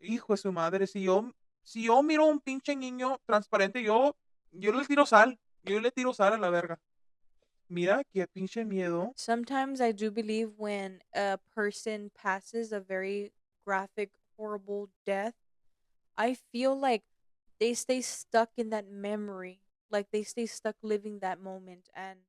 hijo de su madre, si yo miro un pinche niño transparente, yo le tiro sal. Yo le tiro sal a la verga. Mira, qué pinche miedo. Sometimes I do believe when a person passes a very graphic, horrible death, I feel like they stay stuck in that memory. Like they stay stuck living that moment. And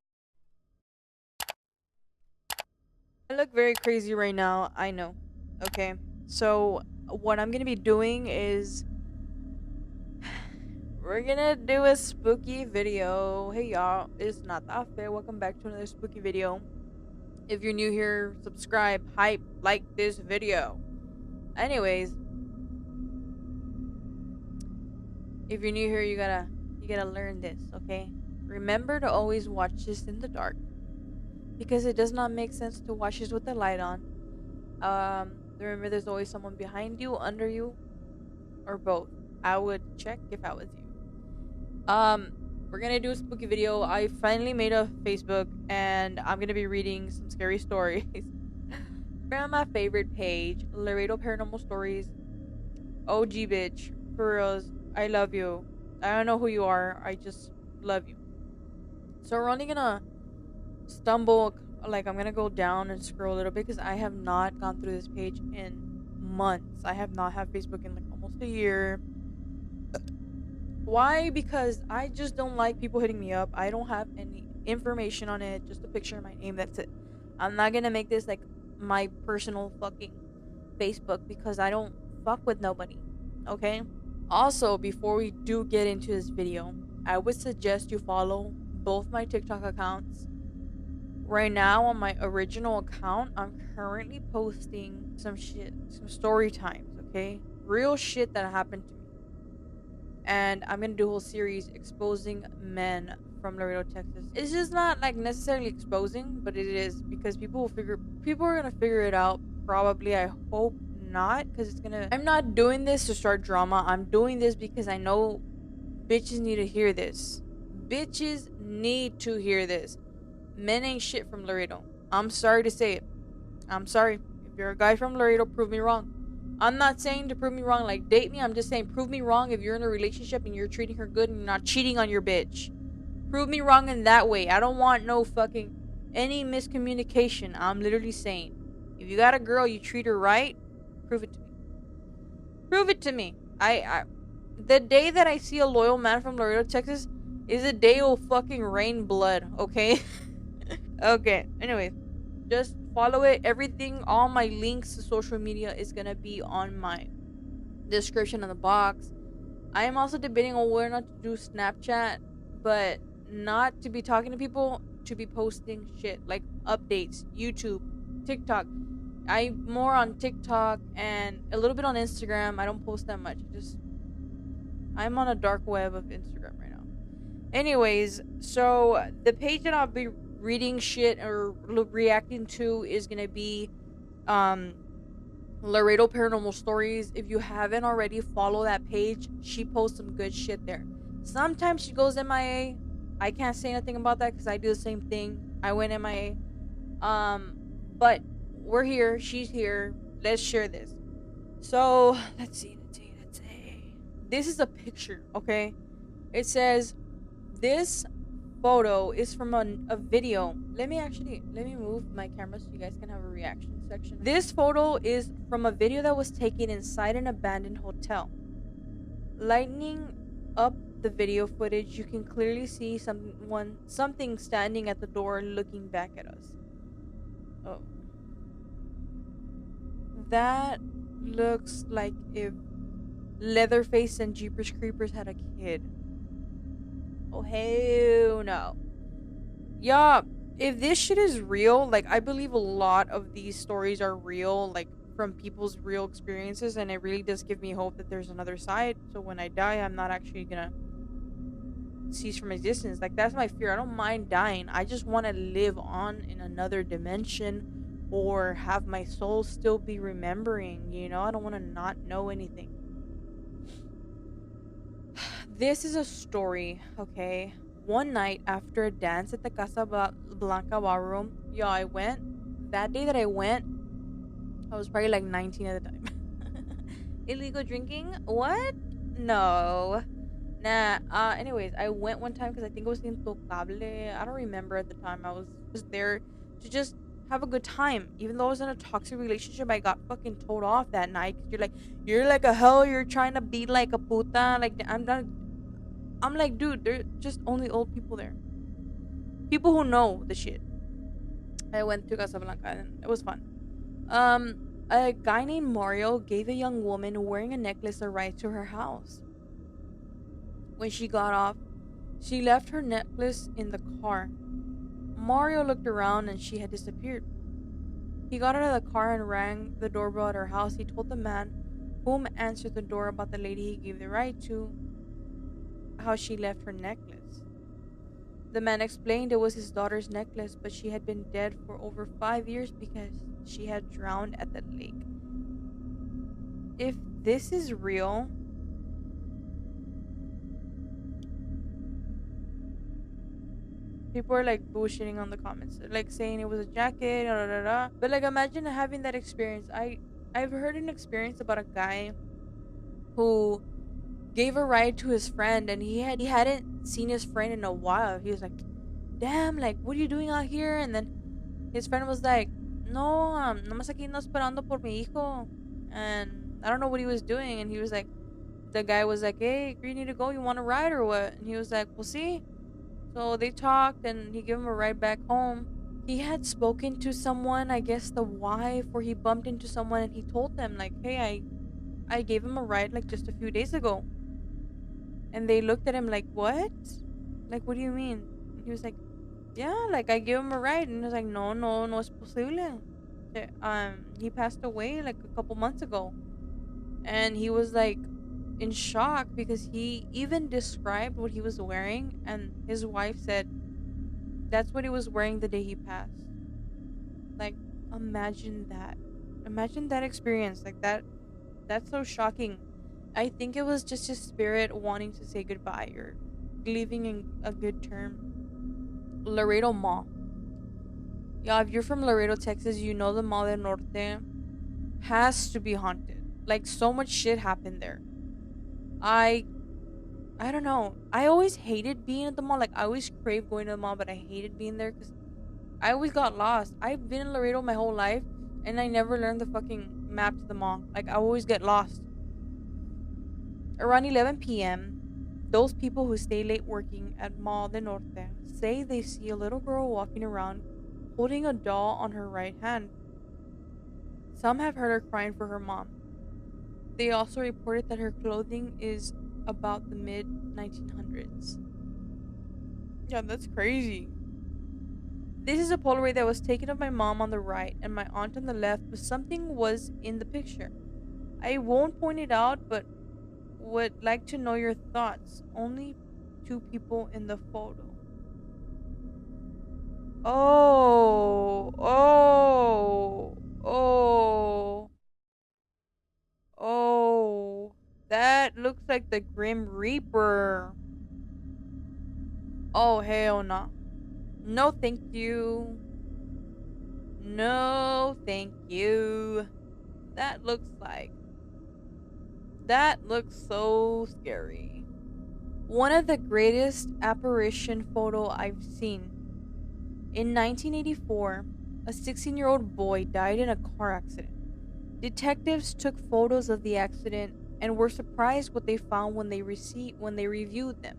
I look very crazy right now. I know. Okay. So, what I'm going to be doing is we're going to do a spooky video. Hey, y'all. It's not that fair. Welcome back to another spooky video. If you're new here, subscribe, hype, like this video. Anyways, if you're new here, you gotta learn this, okay? Remember to always watch this in the dark because it does not make sense to watch this with the light on. Remember, there's always someone behind you, under you, or both. I would check if I was you. We're gonna do a spooky video. I finally made a Facebook, and I'm gonna be reading some scary stories from my favorite page, Laredo Paranormal Stories. OG bitch, for reals. I love you. I don't know who you are. I just love you. So we're only gonna stumble, like I'm gonna go down and scroll a little bit because I have not gone through this page in months. I have not had Facebook in like almost a year. Why? Because I just don't like people hitting me up. I don't have any information on it, just a picture of my name. That's it. I'm not gonna make this like my personal fucking Facebook because I don't fuck with nobody. Okay? Also, before we do get into this video, I would suggest you follow both my TikTok accounts. Right now, on my original account, I'm currently posting some shit, some story times, okay? Real shit that happened to me. And I'm gonna do a whole series exposing men from Laredo, Texas. It's just not like necessarily exposing, but it is because people are gonna figure it out. Probably, I hope not, because it's gonna. I'm not doing this to start drama. I'm doing this because I know bitches need to hear this. Bitches need to hear this. Men ain't shit from Laredo. I'm sorry to say it. I'm sorry. If you're a guy from Laredo, prove me wrong. I'm not saying to prove me wrong like date me. I'm just saying prove me wrong if you're in a relationship and you're treating her good and you're not cheating on your bitch. Prove me wrong in that way. I don't want no fucking any miscommunication. I'm literally saying if you got a girl, you treat her right, prove it to me. Prove it to me. I the day that I see a loyal man from Laredo, Texas is a day will fucking rain blood, okay? Okay. Anyways, just follow it. Everything, all my links to social media is gonna be on my description in the box. I am also debating on whether or not to do Snapchat, but not to be talking to people, to be posting shit like updates, YouTube, TikTok. I'm more on TikTok and a little bit on Instagram. I don't post that much. Just I'm on a dark web of Instagram right now. Anyways, so the page that I'll be reading shit or reacting to is gonna be um Laredo Paranormal Stories. If you haven't already, follow that page. She posts some good shit there. Sometimes she goes MIA. I can't say nothing about that because I do the same thing. I went MIA. But we're here. She's here. Let's share this. So let's see. This is a picture, okay? It says this photo is from a video. Let me move my camera so you guys can have a reaction section. This photo is from a video that was taken inside an abandoned hotel. Lightening up the video footage, you can clearly see something standing at the door looking back at us. Oh. That looks like if Leatherface and Jeepers Creepers had a kid. Oh, hell no. Yeah, if this shit is real, like, I believe a lot of these stories are real, like, from people's real experiences, and it really does give me hope that there's another side, so when I die, I'm not actually gonna cease from existence. Like, that's my fear. I don't mind dying. I just want to live on in another dimension or have my soul still be remembering, you know? I don't want to not know anything. This is a story, okay? One night after a dance at the Casa Blanca ballroom, yeah, I went. That day that I went, I was probably like 19 at the time. Illegal drinking? What? No. Nah. Anyways, I went one time because I think it was Intocable. I don't remember at the time. I was there to just have a good time. Even though I was in a toxic relationship, I got fucking told off that night. Cause you're like a hell. You're trying to be like a puta. Like I'm not. I'm like, dude. They're just only old people there. People who know the shit. I went to Casablanca and it was fun. A guy named Mario gave a young woman wearing a necklace a ride to her house. When she got off, she left her necklace in the car. Mario looked around and she had disappeared. He got out of the car and rang the doorbell at her house. He told the man whom answered the door about the lady he gave the ride to, how she left her necklace. The man explained it was his daughter's necklace, but she had been dead for over 5 years because she had drowned at the lake. If this is real, people are like bullshitting on the comments, like saying it was a jacket, da, da, da, da. But like, imagine having that experience. I've heard an experience about a guy who gave a ride to his friend, and he hadn't seen his friend in a while. He was like, "Damn, like, what are you doing out here?" And then his friend was like, "No, nomás aquí no esperando por mi hijo," and I don't know what he was doing. And he was like, the guy was like, "Hey, where you need to go? You want a ride or what?" And he was like, "We'll see." So they talked, and he gave him a ride back home. He had spoken to someone, I guess the wife, or he bumped into someone, and he told them like, "Hey, I gave him a ride like just a few days ago." And they looked at him like, "What? Like, what do you mean?" And he was like, "Yeah, like I gave him a ride." And he was like, "No, no, no es posible. He passed away like a couple months ago." And he was like in shock because he even described what he was wearing, and his wife said that's what he was wearing the day he passed. Like, imagine that experience. Like, that's so shocking. I think it was just his spirit wanting to say goodbye or leaving in a good term. Laredo Mall. Yeah, if you're from Laredo, Texas, you know the Mall del Norte has to be haunted. Like, so much shit happened there. I don't know. I always hated being at the mall. Like, I always craved going to the mall, but I hated being there because I always got lost. I've been in Laredo my whole life, and I never learned the fucking map to the mall. Like, I always get lost. Around 11 p.m., those people who stay late working at Mall del Norte say they see a little girl walking around holding a doll on her right hand. Some have heard her crying for her mom. They also reported that her clothing is about the mid 1900s. Yeah, that's crazy. This is a Polaroid that was taken of my mom on the right and my aunt on the left, but something was in the picture. I won't point it out, but would like to know your thoughts. Only 2 people in the photo. Oh, oh, oh, oh. That looks like the Grim Reaper. Oh, hell no. No, thank you. No, thank you. That looks so scary. One of the greatest apparition photo I've seen. In 1984, a 16-year-old boy died in a car accident. Detectives took photos of the accident and were surprised what they found when they reviewed them.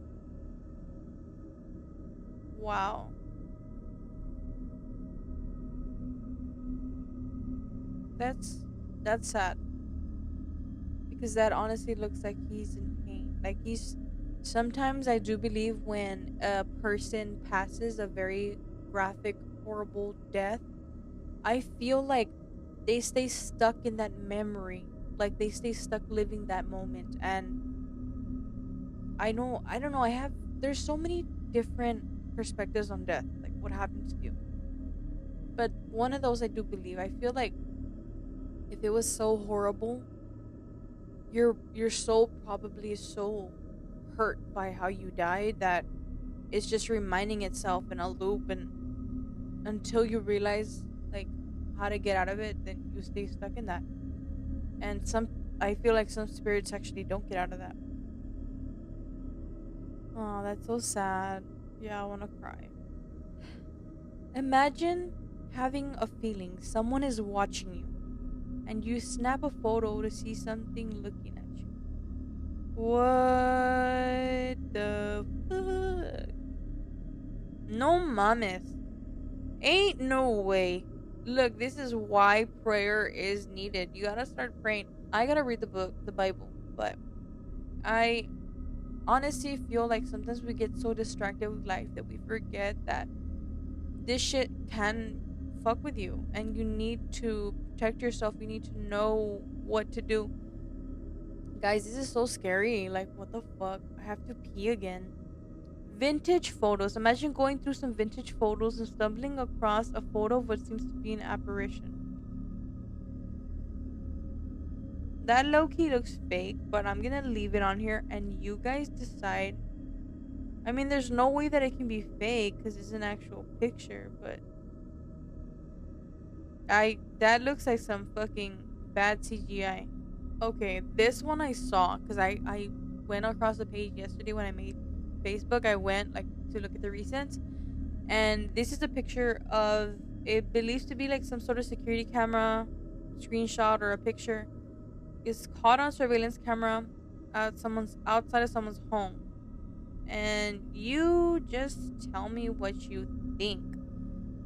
Wow. That's sad. Because that honestly looks like he's in pain. Like, sometimes I do believe when a person passes a very graphic, horrible death, I feel like they stay stuck in that memory. Like, they stay stuck living that moment. And I don't know, there's so many different perspectives on death, like what happens to you. But one of those I do believe. I feel like if it was so horrible, your soul probably is so hurt by how you died that it's just reminding itself in a loop, and until you realize like how to get out of it, then you stay stuck in that. And some I feel like some spirits actually don't get out of that. Oh, that's so sad. Yeah, I want to cry. Imagine having a feeling someone is watching you and you snap a photo to see something looking at you. What the fuck? No mames. Ain't no way. Look, this is why prayer is needed. You gotta start praying. I gotta read the book, the Bible, but I honestly feel like sometimes we get so distracted with life that we forget that this shit can fuck with you and you need to protect yourself. You need to know what to do. Guys, this is so scary. Like, what the fuck? I have to pee again. Vintage photos. Imagine going through some vintage photos and stumbling across a photo of what seems to be an apparition. That low-key looks fake, but I'm gonna leave it on here and you guys decide. I mean, there's no way that it can be fake because it's an actual picture, but that looks like some fucking bad CGI. Okay, this one I saw because I went across the page yesterday when I made Facebook. I went like to look at the recents, and this is a picture of it believes to be like some sort of security camera screenshot or a picture. It's caught on surveillance camera at outside of someone's home, and you just tell me what you think.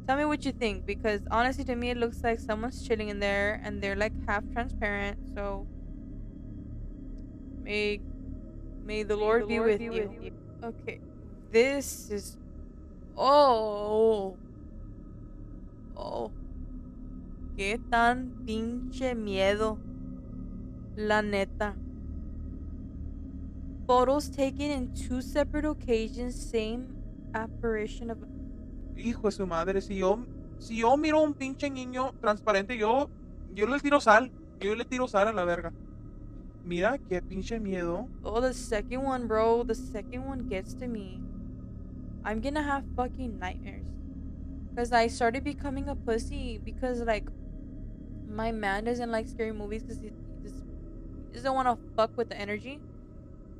Tell me what you think, because honestly, to me, it looks like someone's chilling in there, and they're like half transparent. So may the Lord be with you. Okay, this is oh qué tan pinche miedo, la neta. Photos taken in 2 separate occasions, same apparition of. Hijo de su madre, si yo miro un pinche niño transparente, yo le tiro sal. Yo le tiro sal a la verga. Mira, qué pinche miedo. Oh, the second one, bro. The second one gets to me. I'm gonna have fucking nightmares. Because I started becoming a pussy because, like, my man doesn't like scary movies because he doesn't want to fuck with the energy.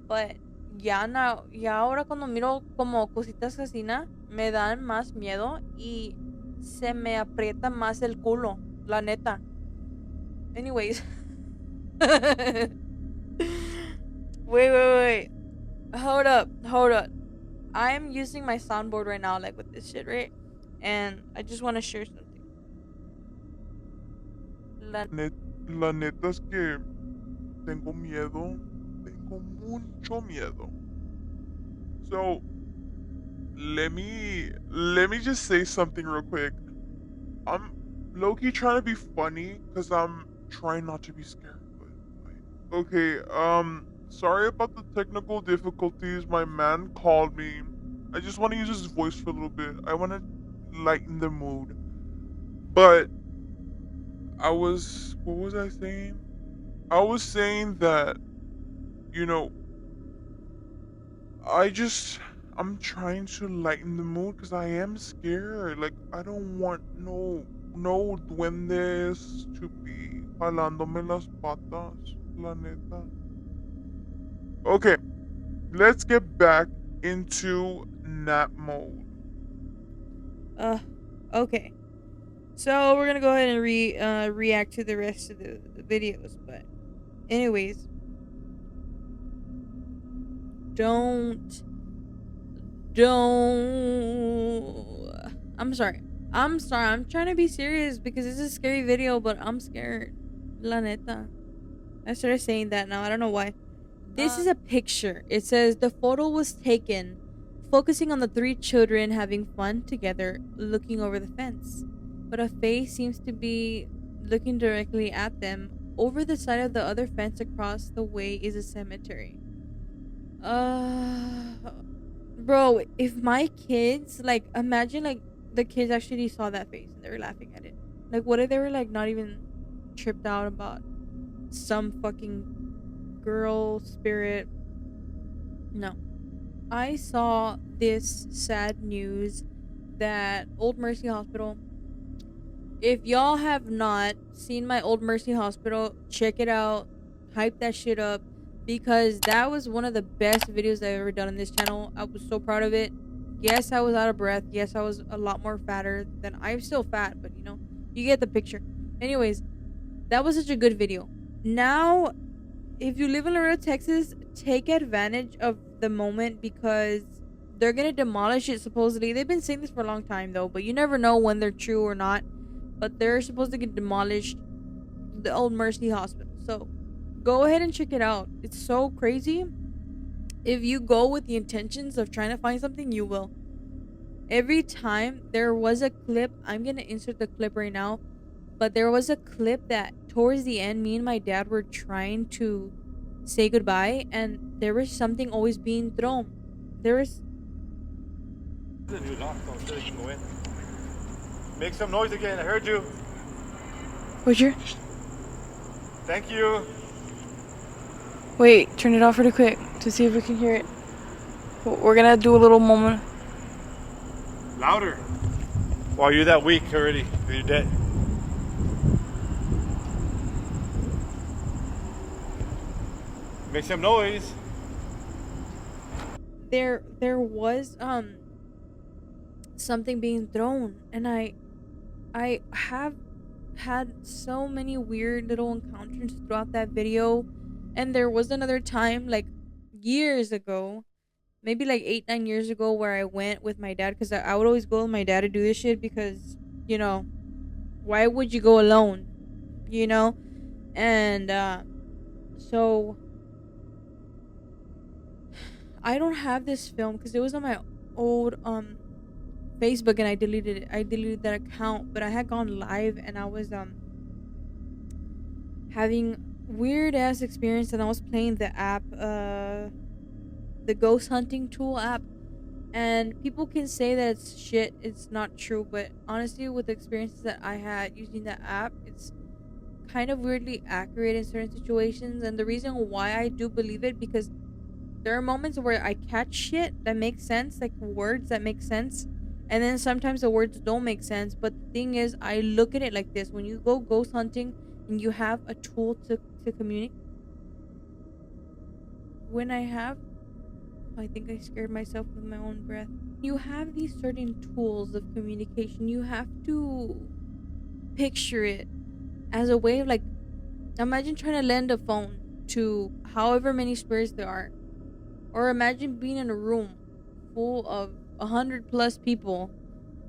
But ya ahora cuando miro como cositas así, me dan más miedo y se me aprieta más el culo, la neta. Anyways. Wait. Hold up. I'm using my soundboard right now, like with this shit, right? And I just want to share something. La neta es que tengo miedo. Tengo mucho miedo. So, let me just say something real quick. I'm low-key trying to be funny because I'm trying not to be scared. But, okay, sorry about the technical difficulties. My man called me. I just want to use his voice for a little bit. I want to lighten the mood. But what was I saying? I was saying that, I'm trying to lighten the mood because I am scared. Like, I don't want no duendes to be jalándome las patas, la neta. Okay, let's get back into nap mode. Okay. So we're gonna go ahead and react to the rest of the videos, but anyways, don't. I'm sorry. I'm trying to be serious because this is a scary video, but I'm scared. La neta. I started saying that now. I don't know why. This is a picture. It says the photo was taken focusing on the 3 children having fun together, looking over the fence. But a face seems to be looking directly at them. Over the side of the other fence across the way is a cemetery. Bro, if my kids, like, imagine, like, the kids actually saw that face and they were laughing at it. Like, what if they were, like, not even tripped out about some fucking girl spirit? No. I saw this sad news that Old Mercy Hospital. If y'all have not seen my Old Mercy Hospital, check it out. hype that shit up because that was one of the best videos I've ever done on this channel. I was so proud of it. Yes, I was out of breath. Yes, I was a lot more fatter than I'm still fat, but you know, you get the picture. Anyways, that was such a good video. Now, if you live in Laredo, Texas, take advantage of the moment because they're gonna demolish it supposedly. They've been saying this for a long time though, but you never know when they're true or not. But they're supposed to get demolished, the old Mercy Hospital. So go ahead and check it out. It's so crazy. If you go with the intentions of trying to find something, you will. Every time there was a clip, I'm gonna insert the clip right now, but there was a clip that towards the end, me and my dad were trying to say goodbye, and there was something always being thrown. There was. Make some noise again. I heard you. What's your. Thank you. Wait, turn it off really quick to see if we can hear it. We're gonna do a little moment. Louder. Wow, you're that weak already. You're dead. Make some noise. There was something being thrown, and I have had so many weird little encounters throughout that video. And there was another time, like years ago, maybe like 8-9 years ago, where I went with my dad because I would always go with my dad to do this shit because, you know, why would you go alone, you know? And so I don't have this film because it was on my old Facebook and I deleted it. I deleted that account, but I had gone live and I was having weird ass experience, and I was playing the app, the ghost hunting tool app, and people can say that it's shit, it's not true, but honestly, with the experiences that I had using the app, it's kind of weirdly accurate in certain situations. And the reason why I do believe it, because there are moments where I catch shit that makes sense, like words that make sense, and then sometimes the words don't make sense. But the thing is, I look at it like this: when you go ghost hunting and you have a tool to communicate, I think I scared myself with my own breath. You have these certain tools of communication. You have to picture it as a way of, like, imagine trying to lend a phone to however many spirits there are. Or imagine being in a room full of 100+ people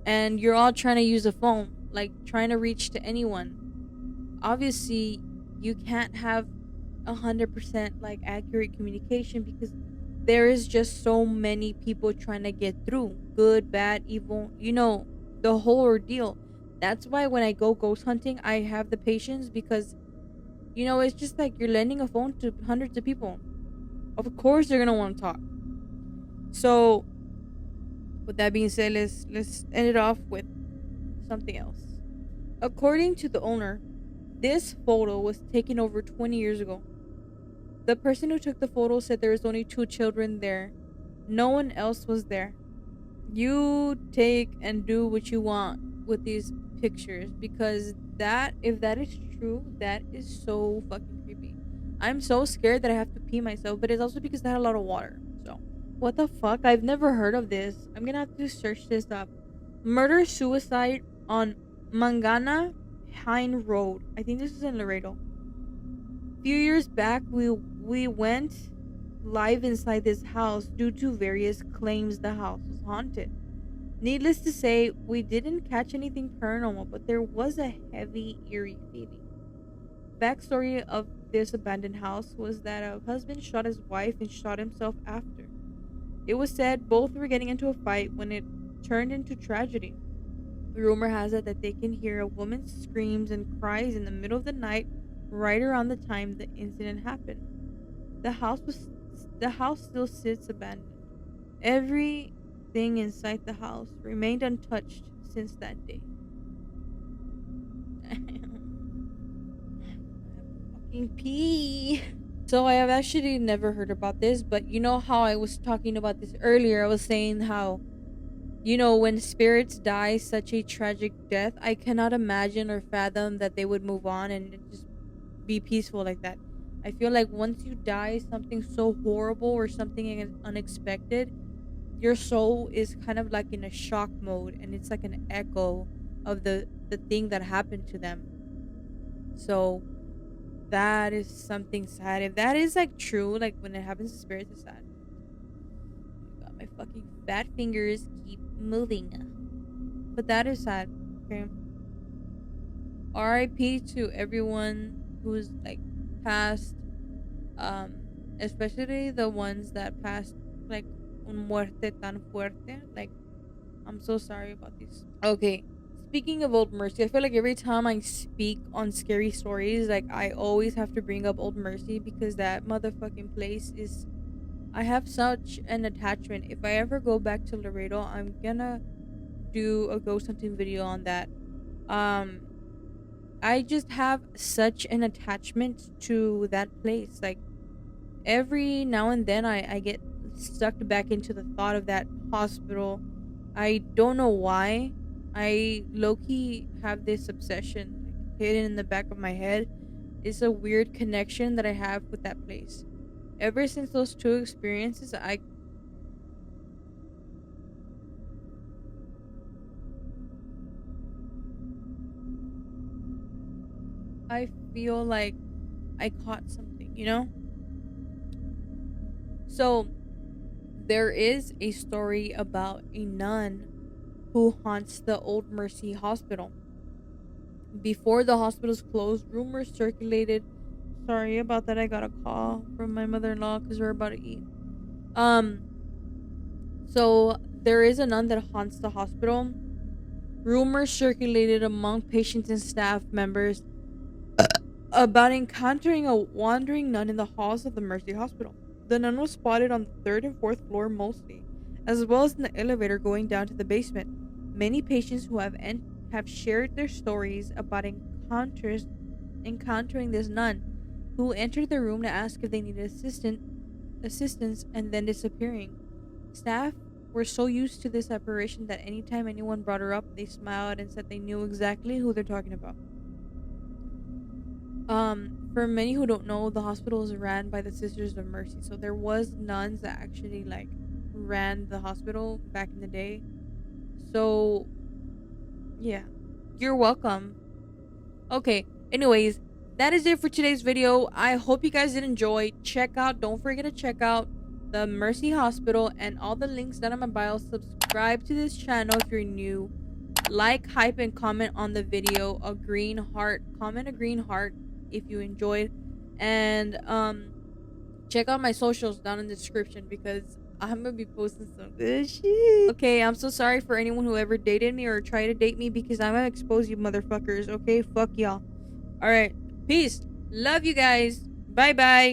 and you're all trying to use a phone, like trying to reach to anyone. Obviously, you can't have 100% like accurate communication because there is just so many people trying to get through. Good, bad, evil, you know, the whole ordeal. That's why when I go ghost hunting, I have the patience because, you know, it's just like you're lending a phone to hundreds of people. Of course they're gonna want to talk. So, with that being said, let's end it off with something else. According to the owner, this photo was taken over 20 years ago. The person who took the photo said there was only 2 children there. No one else was there. You take and do what you want with these pictures, because that, if that is true, that is so fucking creepy. I'm so scared that I have to pee myself, but it's also because I had a lot of water. So, what the fuck? I've never heard of this. I'm gonna have to search this up. Murder suicide on Mangana Hine Road. I think this is in Laredo. A few years back, we went live inside this house due to various claims the house was haunted. Needless to say, we didn't catch anything paranormal, but there was a heavy, eerie feeling. Backstory of this abandoned house was that a husband shot his wife and shot himself after. It was said both were getting into a fight when it turned into tragedy. Rumor has it that they can hear a woman's screams and cries in the middle of the night right around the time the incident happened. The house still sits abandoned. Everything inside the house remained untouched since that day. Fucking pee. So I have actually never heard about this, but you know how I was talking about this earlier? I was saying how, you know, when spirits die such a tragic death, I cannot imagine or fathom that they would move on and just be peaceful like that. I feel like once you die something so horrible or something unexpected, your soul is kind of like in a shock mode, and it's like an echo of the thing that happened to them. So that is something sad. If that is like true, like when it happens to spirits, it's sad. Oh my god, my fucking fat fingers keep moving. But that is sad. Okay. R.I.P. to everyone who's like passed, especially the ones that passed like un muerte tan fuerte. Like, I'm so sorry about these. Okay, speaking of Old Mercy, I feel like every time I speak on scary stories, like I always have to bring up Old Mercy because that motherfucking place is. I have such an attachment. If I ever go back to Laredo, I'm gonna do a ghost hunting video on that. I just have such an attachment to that place. Like every now and then I get sucked back into the thought of that hospital. I don't know why. I low-key have this obsession hidden in the back of my head. It's a weird connection that I have with that place. Ever since those two experiences, I feel like I caught something, you know? So, there is a story about a nun who haunts the Old Mercy Hospital. Before the hospital's closed, rumors circulated. Sorry about that, I got a call from my mother-in-law because we're about to eat. So, there is a nun that haunts the hospital. Rumors circulated among patients and staff members about encountering a wandering nun in the halls of the Mercy Hospital. The nun was spotted on the 3rd and 4th floor mostly, as well as in the elevator going down to the basement. Many patients who have shared their stories about encountering this nun, who entered the room to ask if they needed assistance and then disappearing. Staff were so used to this apparition that anytime anyone brought her up, they smiled and said they knew exactly who they're talking about. For many who don't know, the hospital is ran by the Sisters of Mercy. So there was nuns that actually like ran the hospital back in the day. So yeah, you're welcome. Okay, anyways, that is it for today's video. I hope you guys did enjoy. Don't forget to check out the Mercy Hospital and all the links down in my bio. Subscribe to this channel if you're new. Like, hype, and comment on the video. A green heart. Comment a green heart if you enjoyed. And check out my socials down in the description because I'm gonna be posting some good shit. Okay, I'm so sorry for anyone who ever dated me or tried to date me because I'm gonna expose you motherfuckers. Okay, fuck y'all. Alright, peace. Love you guys. Bye bye.